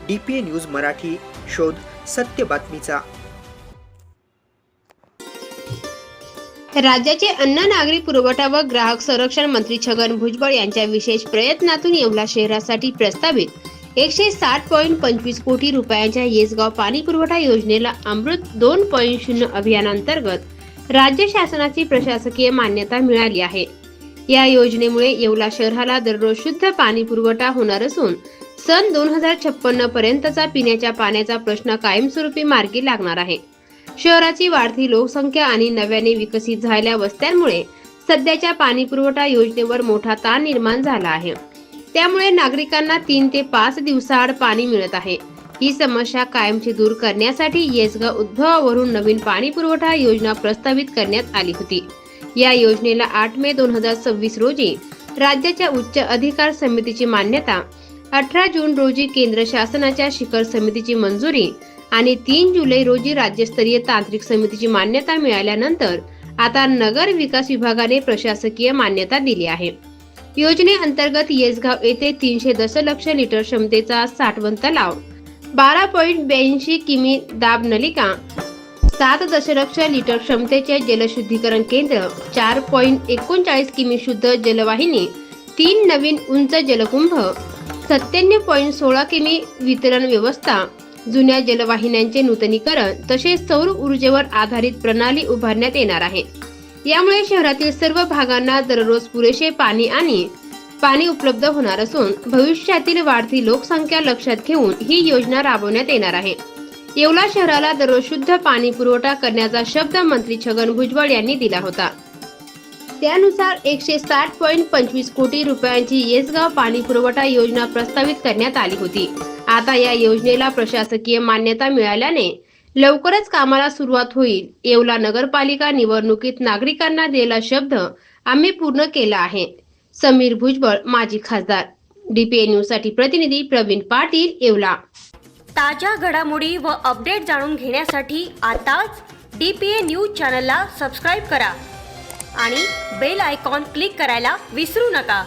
DPA news Marathi, शोध सत्य बातमीचा। राज्याचे अन्न, नागरी पुरवठा व ग्राहक संरक्षण मंत्री छगन भुजबळ यांच्या विशेष प्रयत्नातून येवला शहरासाठी प्रस्तावित 160.25 कोटी रुपयांच्या येसगाव पाणी पुरवठा योजनेला अमृत 2.0 अभियानांतर्गत राज्य शासनाची प्रशासकीय मान्यता मिळाली आहे। या योजनेमुळे येवला शहराला दररोज शुद्ध पाणी पुरवठा होणार असून सन 2056 पर्यंतचा पिण्याच्या पाण्याचा प्रश्न कायमस्वरूपी मार्गी लागणार आहे। शहराची वाढती लोकसंख्या आणि नव्याने विकसित झालेल्या वस्त्यांमुळे सध्याच्या पाणी पुरवठा योजनेवर मोठा ताण निर्माण झाला आहे। त्यामुळे नागरिकांना 3 ते 5 दिवसाआड पाणी मिळत आहे। ही समस्या कायमची दूर करण्यासाठी येसगाव उद्भवावरून नवीन पाणी पुरवठा योजना प्रस्तावित करण्यात आली होती। या योजनेला 8 मे 2026 रोजी राज्याच्या उच्च अधिकार समितीची मान्यता, 18 जून रोजी केंद्र शासनाच्या शिखर समितीची मंजुरी आणि 3 जुलै रोजी राज्यस्तरीय तांत्रिक समितीची मान्यता मिळाल्यानंतर आता नगर विकास विभागाने प्रशासकीय मान्यता दिली आहे। योजनेअंतर्गत येसगाव येथे 300 दशलक्ष लिटर क्षमतेचा साठवण तलाव, 12.82 किमी दाब नलिका, 7 दशलक्ष लिटर क्षमतेचे जलशुद्धीकरण केंद्र, 4.39 किमी शुद्ध जलवाहिनी, 3 नवीन उंच जलकुंभ, 97.16 किमी वितरण व्यवस्था, जुन्या जलवाहिन्यांचे नूतनीकरण तसेच सौर ऊर्जेवर आधारित प्रणाली उभारण्यात येणार आहे। यामुळे शहरातील सर्व भागांना दररोज पुरेसे पाणी उपलब्ध होणार असून भविष्यातील वाढती लोकसंख्या लक्षात घेऊन ही योजना राबवण्यात येणार आहे। येवला शहराला दररोज शुद्ध पाणी पुरवठा करण्याचा शब्द मंत्री छगन भुजबळ यांनी दिला होता। त्यानुसार 160.25 कोटी रुपयांची येसगाव पाणी पुरवठा योजना प्रस्तावित करण्यात आली होती। आता या योजनेला प्रशासकीय मान्यता मिळाल्याने लवकरच कामाला सुरुवात होईल। येवला नगरपालिका निवडणुकीत नागरिकांना दिलेला शब्द आम्ही पूर्ण केला आहे। समीर भुजबळ, माजी खासदार। DPA न्यूज साठी प्रतिनिधी प्रवीण पाटील, येवला। ताज्या घडामोडी व अपडेट जाणून घेण्यासाठी आताच DPA न्यूज चॅनलला सबस्क्राईब करा आणि बेल आयकॉन क्लिक करायला विसरू नका।